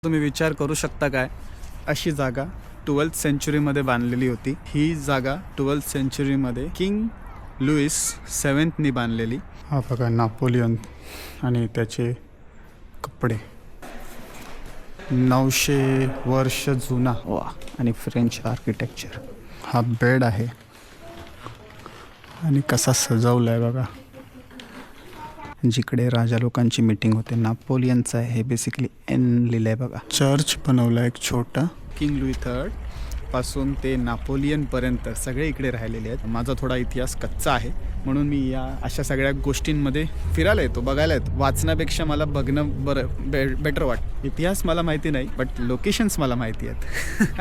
तुम्ही विचार करू शकता काय, अशी जागा 12th सेंचुरीमध्ये बांधलेली होती. ही जागा 12th सेंचुरीमध्ये किंग लुईस 7thनी बांधलेली. हा बघा नापोलियन आणि त्याचे कपडे. 900 वर्ष जुना वा. आणि फ्रेंच आर्किटेक्चर. हा बेड आहे आणि कसा सजवला आहे बघा. जिकडे राजा लोकांची मीटिंग होते. नापोलियनचं आहे हे. बेसिकली एन लिहिलं आहे बघा. चर्च बनवला एक छोटा. किंग लुई थर्ड पासून ते नापोलियनपर्यंत सगळे इकडे राहिलेले आहेत. माझा थोडा इतिहास कच्चा आहे म्हणून मी या अशा सगळ्या गोष्टींमध्ये फिरायला येतो, बघायला येतो. वाचण्यापेक्षा मला बघणं बेटर वाटतं. इतिहास मला माहिती नाही बट लोकेशन्स मला माहिती आहेत.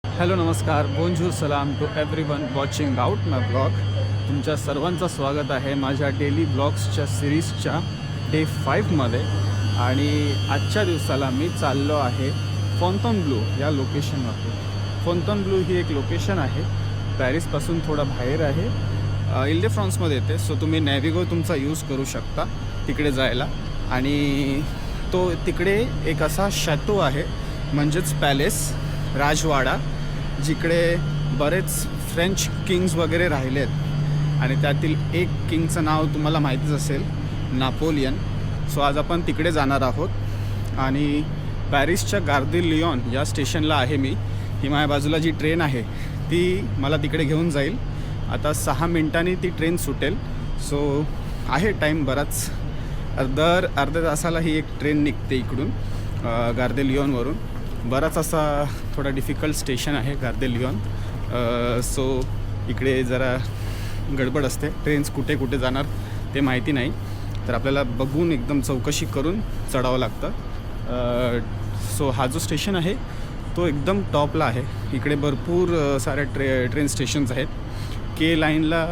हॅलो नमस्कार, बोंजूर सलाम to everyone watching out my blog. तुमच्या सर्वांचं स्वागत आहे माझ्या डेली ब्लॉग्सच्या सिरीजच्या डे 5मध्ये. आणि आजच्या दिवसाला मी चाललो आहे फॉन्टॉनब्लू या लोकेशनवरती. फॉन्टॉनब्लू ही एक लोकेशन आहे, पॅरिसपासून थोडा बाहेर आहे, इल दे फ्रान्समध्ये येते. सो तुम्ही नॅव्हिगो तुमचा यूज करू शकता तिकडे जायला. आणि तो तिकडे एक असा शॅतो आहे, म्हणजेच पॅलेस, राजवाडा, जिकडे बरेच फ्रेंच किंग्स वगैरे राहिले आहेत. आणि त्यातील एक किंगचं नाव तुम्हाला माहितीच असेल, नापोलियन. सो आज आपण तिकडे जाणार आहोत. आणि पॅरिसच्या गार दे लिऑन या स्टेशनला आहे मी. ही माझ्या बाजूला जी ट्रेन आहे ती मला तिकडे घेऊन जाईल. आता 6 मिनिटांनी ती ट्रेन सुटेल. सो आहे टाईम बराच. दर अर्ध्या तासाला ही एक ट्रेन निघते इकडून गार दे लिऑनवरून. बराच असा थोडा डिफिकल्ट स्टेशन आहे गार दे लिऑन. सो इकडे जरा गडबड असते. ट्रेन्स कुठे कुठे जाणार ते माहिती नाही, तर आपल्याला बघून एकदम चौकशी करून चढावं लागतं. सो हा जो स्टेशन आहे तो एकदम टॉपला आहे. इकडे भरपूर साऱ्या ट्रेन स्टेशन्स आहेत. के लाईनला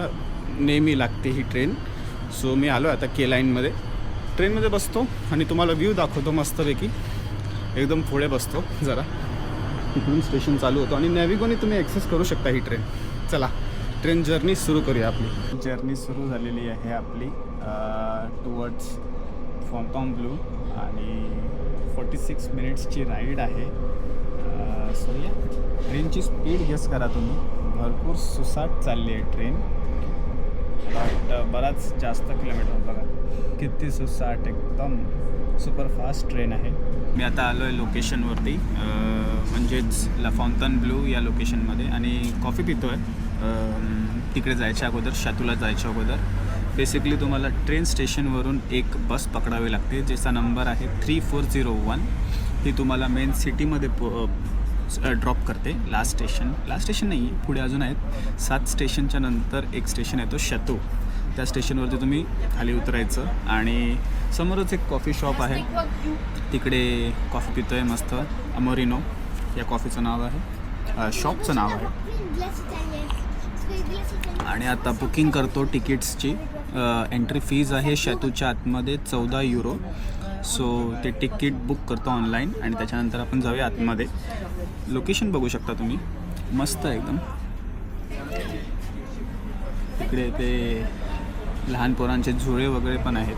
नेहमी लागते ही ट्रेन. सो मी आलो आता के लाईनमध्ये. ट्रेनमध्ये बसतो आणि तुम्हाला व्ह्यू दाखवतो मस्तपैकी. एकदम पुढे बसतो जरा. इकडून स्टेशन चालू होतं आणि नॅव्हिगोने तुम्ही ॲक्सेस करू शकता ही ट्रेन. चला ट्रेन जर्नी सुरू करूया. आपली जर्नी सुरू झालेली आहे आपली टुवर्ड्स फॉन्टॉनब्लू. आणि 46 मिनिट्सची राईड आहे. सो या ट्रेनची स्पीड गेस करा तुम्ही. भरपूर सुसाट चालली आहे ट्रेन, बट बराच जास्त किलोमीटर. बघा किती सुसाट, एकदम सुपरफास्ट ट्रेन आहे. मी आता आलो आहे लोकेशनवरती, म्हणजेच ला फॉन्टॉनब्लू या लोकेशनमध्ये. आणि कॉफी पितो आहे तिकडे जायच्या अगोदर, शॅतूला जायच्या अगोदर. बेसिकली तुम्हाला ट्रेन स्टेशनवरून एक बस पकडावी लागते ज्याचा नंबर आहे 3401. ती तुम्हाला मेन सिटीमध्ये ड्रॉप करते. लास्ट स्टेशन नाही, पुढे अजून आहेत 7 स्टेशनच्या नंतर एक स्टेशन येतो शॅतो. त्या स्टेशनवरती तुम्ही खाली उतरायचं आणि समोरच एक कॉफी शॉप आहे. तिकडे कॉफी पितो आहे मस्त. अमोरिनो या कॉफीचं नाव आहे, शॉपचं नाव आहे. आणि आता बुकिंग करतो तिकीट्सची. एंट्री फीज आहे शॅतूच्या आतमध्ये 14 युरो. सो ते तिकीट बुक करतो ऑनलाईन आणि त्याच्यानंतर आपण जाऊया आतमध्ये. लोकेशन बघू शकता तुम्ही, मस्त एकदम. तिकडे ते लहान पोरांचे झुळे वगैरे पण आहेत.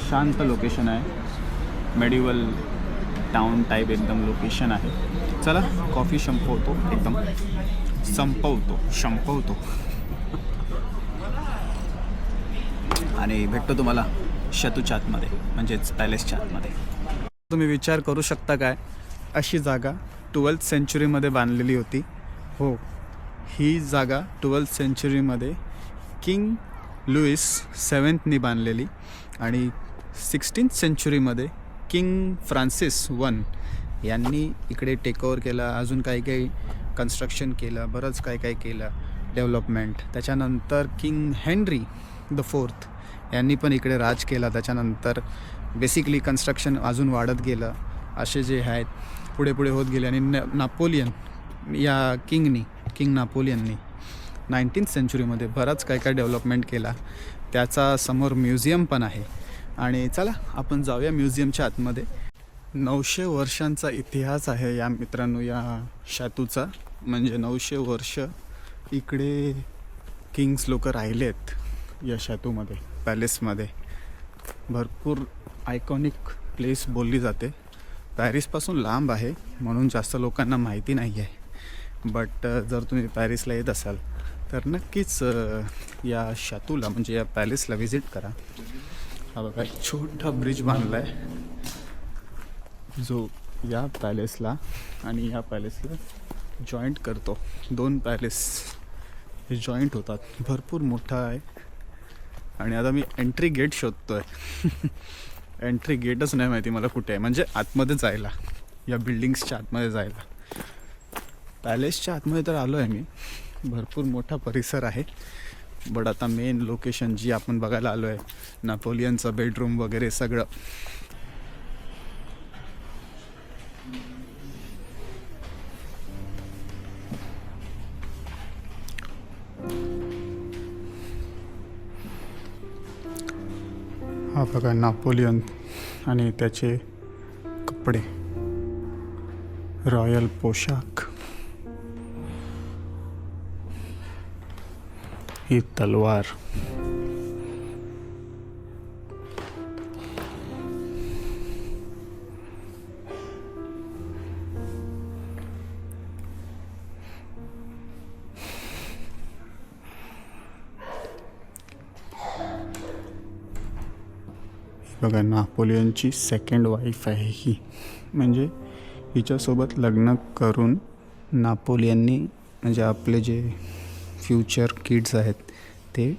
शांत लोकेशन आहे, मेडिवल टाउन टाईप एकदम लोकेशन आहे. चला कॉफी संपवतो आणि भेटतो तुम्हाला शॅतूच्या आतमध्ये, म्हणजेच पॅलेसच्या आतमध्ये. तुम्ही विचार करू शकता काय, अशी जागा 12th सेंचुरीमध्ये बांधलेली होती. हो, ही जागा 12th सेंचुरीमध्ये किंग लुईस 7thनी बांधलेली. आणि 16th सेंचुरीमध्ये किंग फ्रान्सिस 1 यांनी इकडे टेकओव्हर केला. अजून काही कन्स्ट्रक्शन केलं, बरंच काही केलं, डेव्हलपमेंट. त्याच्यानंतर किंग हेनरी द 4th यांनी पण इकडे राज केला. त्याच्यानंतर बेसिकली कन्स्ट्रक्शन अजून वाढत गेलं. असे जे आहेत पुढे होत गेले. आणि नापोलियन या किंग नापोलियननी 19th सेंचुरीमध्ये बराच काय डेव्हलपमेंट केला. त्याचा समोर म्युझियम पण आहे. आणि चला आपण जाऊया म्युझियमच्या आतमध्ये. 900 वर्षांचा इतिहास आहे या मित्रांनो या शॅतूचा. म्हणजे 900 वर्ष इकडे किंग्स लोक राहिलेत या शॅतूमध्ये, पॅलेसमध्ये. भरपूर आयकॉनिक प्लेस बोलली जाते. पॅरिसपासून लांब आहे म्हणून जास्त लोकांना माहिती नाही आहे. बट जर तुम्ही पॅरिसला येत असाल तर नक्कीच या शातूला म्हणजे या पॅलेसला व्हिजिट करा. हा बघा एक छोटा ब्रिज बांधला आहे जो या पॅलेसला आणि या पॅलेसला जॉईंट करतो. 2 पॅलेस हे जॉईंट होतात. भरपूर मोठा आहे आणि आता मी एंट्री गेट शोधतो आहे. एंट्री गेटच नाही माहिती मला कुठे आहे, म्हणजे आतमध्ये जायला, या बिल्डिंग्सच्या आतमध्ये जायला. पॅलेसच्या आतमध्ये तर आलो आहे मी. भरपूर मोठा परिसर आहे. बट आता मेन लोकेशन जी आपण बघायला आलो आहे, नापोलियनचं बेडरूम वगैरे सगळं. हा बघा नापोलियन आणि त्याचे कपडे, रॉयल पोशाख, ही तलवार. बघा नापोलियनची सेकंड वाईफ आहे ही. म्हणजे हिच्यासोबत लग्न करून नापोलियननी म्हणजे आपले जे फ्युचर किड्स आहेत ते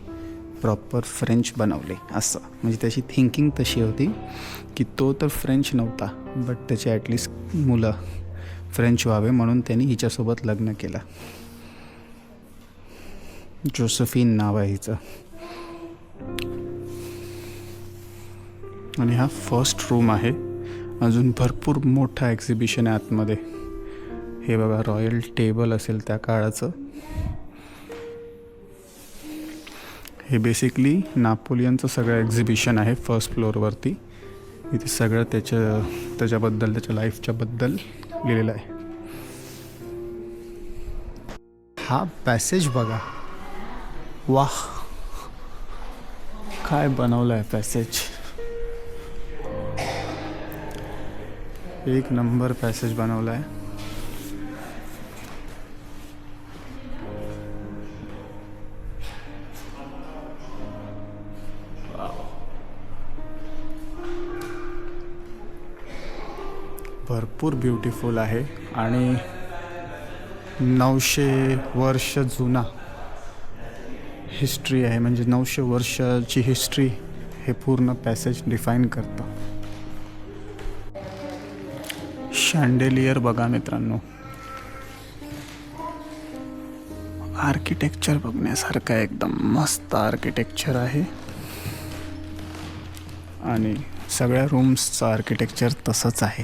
प्रॉपर फ्रेंच बनवले असं. म्हणजे त्याची थिंकिंग तशी होती की तो तर फ्रेंच नव्हता बट त्याचे ॲटलिस्ट मुलं फ्रेंच व्हावे म्हणून त्यांनी हिच्यासोबत लग्न केलं. जोसेफिन नाव आहे हिचं. आणि हा फर्स्ट रूम आहे. अजून भरपूर मोठा एक्झिबिशन आहे आतमध्ये. हे बघा रॉयल टेबल असेल त्या काळाचं. हे बेसिकली नापोलियनचं सगळं एक्झिबिशन आहे फर्स्ट फ्लोअरवरती. इथे सगळं त्याच्याबद्दल त्याच्या लाईफच्याबद्दल लिहिलेलं आहे. हा पॅसेज बघा, वाह काय बनवलं आहे पॅसेज. एक नंबर पॅसेज बनवला आहे. भरपूर ब्युटिफुल आहे आणि 900 वर्ष जुना हिस्ट्री आहे. म्हणजे 900 वर्षाची हिस्ट्री हे पूर्ण पॅसेज डिफाईन करतं. शँडेलियर बघा मित्रांनो, आर्किटेक्चर बघण्यासारखं आहे. एकदम मस्त आर्किटेक्चर आहे आणि सगळ्या रूम्सचं आर्किटेक्चर तसंच आहे.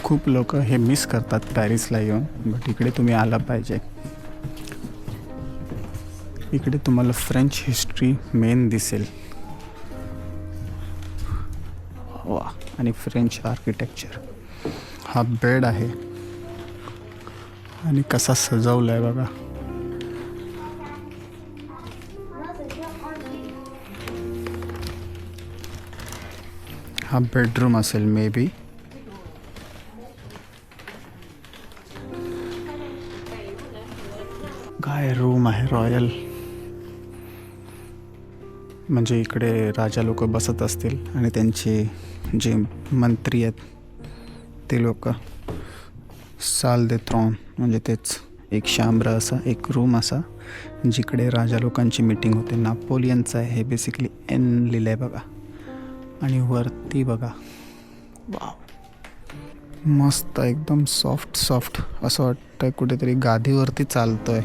खूप लोक हे मिस करतात पॅरिसला येऊन, बट इकडे तुम्ही आला पाहिजे. इकडे तुम्हाला फ्रेंच हिस्ट्री मेन दिसेल. वा, आणि फ्रेंच आर्किटेक्चर. हा बेड आहे आणि कसा सजवला आहे बघा. हा बेडरूम असेल मे बी. काय रूम आहे रॉयल. म्हणजे इकडे राजा लोक बसत असतील आणि त्यांचे जे मंत्री आहेत ते लोक. साल दे थ्रॉन म्हणजे तेच एक शांब्रा असा एक रूम असा जिकडे राजा लोकांची मीटिंग होते. नापोलियनचं आहे हे बेसिकली एन लिहिलं आहे बघा. आणि वरती बघा, वाव मस्त एकदम सॉफ्ट सॉफ्ट असं वाटतंय कुठेतरी गादीवरती चालतोय.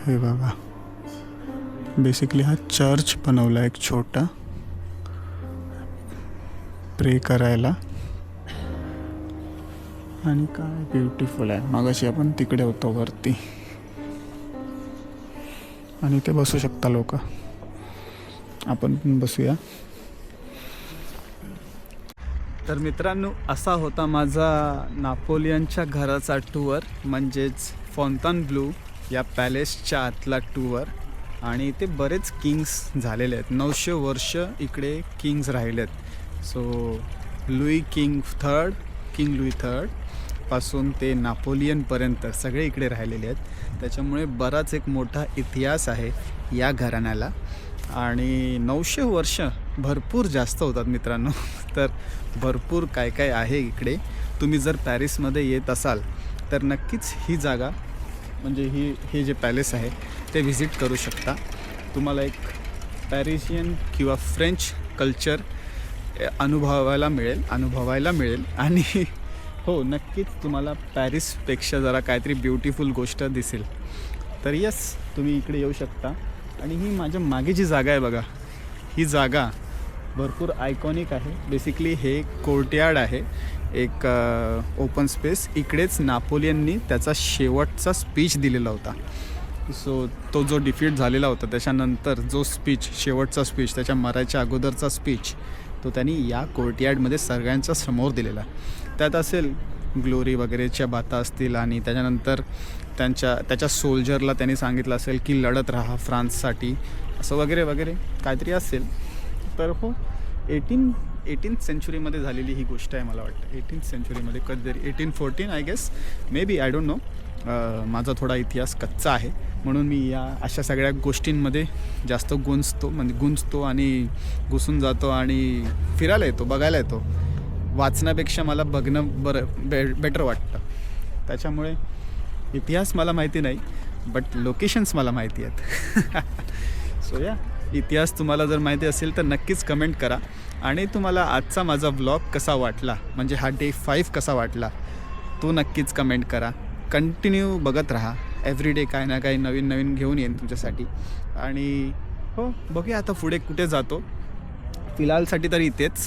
हे बघा बेसिकली हा चर्च बनवला एक छोटा प्रे करायला. आणि काय ब्युटिफुल आहे. मगाशी आपण तिकडे होतो वरती आणि इथे बसू शकता लोक. आपण पण बसूया. तर मित्रांनो, असा होता माझा नापोलियनच्या घराचा टूर, म्हणजेच फॉन्तानब्लू या पॅलेसच्या आतला टूर. आणि इथे बरेच किंग्स झालेले आहेत. 900 वर्ष इकडे किंग्स राहिले आहेत. सो किंग लुई थर्ड पासून ते नापोलियनपर्यंत सगळे इकडे राहिलेले आहेत. त्याच्यामुळे बराच एक मोठा इतिहास आहे या घराण्याला. आणि 900 वर्ष भरपूर जास्त होतात मित्रांनो. तर भरपूर काय काय आहे इकडे. तुम्ही जर पॅरिसमध्ये येत असाल तर नक्कीच ही जागा म्हणजे हे जे पॅलेस आहे ते व्हिजिट करू शकता. तुम्हाला एक पॅरिशियन किंवा फ्रेंच कल्चर अनुभवायला मिळेल. आणि हो, नक्कीच तुम्हाला पॅरिसपेक्षा जरा काहीतरी ब्युटिफुल गोष्ट दिसेल. तर यस, तुम्ही इकडे येऊ शकता. आणि ही माझ्या मागे जी जागा आहे बघा, ही जागा भरपूर आयकॉनिक आहे. बेसिकली हे कोर्टयार्ड आहे, एक ओपन स्पेस. इकडेच नापोलियननी त्याचा शेवटचा स्पीच दिलेला होता. सो तो जो डिफीट झालेला होता त्याच्यानंतर जो स्पीच, शेवटचा स्पीच, त्याच्या मरायच्या अगोदरचा स्पीच, तो त्यांनी या कोर्टयार्डमध्ये सगळ्यांच्या समोर दिलेला. त्यात असेल ग्लोरी वगैरेच्या बाता असतील. आणि त्याच्यानंतर त्याच्या सोल्जरला त्यांनी सांगितलं असेल की लढत राहा फ्रान्ससाठी, असं वगैरे वगैरे काहीतरी असेल. तर हो, 18th सेंचुरीमध्ये झालेली ही गोष्ट आहे. मला वाटतं 18th सेंचुरीमध्ये कधीतरी 1814 I guess, maybe, I don't know. माझा थोडा इतिहास कच्चा आहे म्हणून मी या अशा सगळ्या गोष्टींमध्ये जास्त गुंजतो आणि घुसून जातो आणि फिरायला येतो, बघायला येतो. वाचण्यापेक्षा मला बघणं बेटर वाटतं. त्याच्यामुळे इतिहास मला माहिती नाही, बट लोकेशन्स मला माहिती आहेत. सो या, इतिहास तुम्हाला जर माहिती असेल तर नक्कीच कमेंट करा. आणि तुम्हाला आजचा माझा व्लॉग कसा वाटला, म्हणजे हा डे 5 कसा वाटला, तो नक्कीच कमेंट करा. कंटिन्यू बघत राहा. एव्हरीडे काय ना काही नवीन घेऊन येईन तुमच्यासाठी. आणि हो, बघूया आता पुढे कुठे जातो. फिलहालसाठी तर इथेच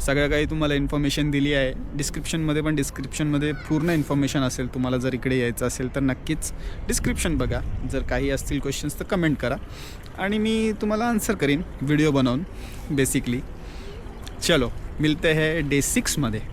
सगळं काही तुम्हाला इन्फॉर्मेशन दिली आहे. डिस्क्रिप्शनमध्ये पूर्ण इन्फॉर्मेशन असेल. तुम्हाला जर इकडे यायचं असेल तर नक्कीच डिस्क्रिप्शन बघा. जर काही असतील क्वेश्चन्स तर कमेंट करा आणि मी तुम्हाला आन्सर करीन व्हिडिओ बनवून बेसिकली. चलो, मिलते हैं डे 6 मध्ये.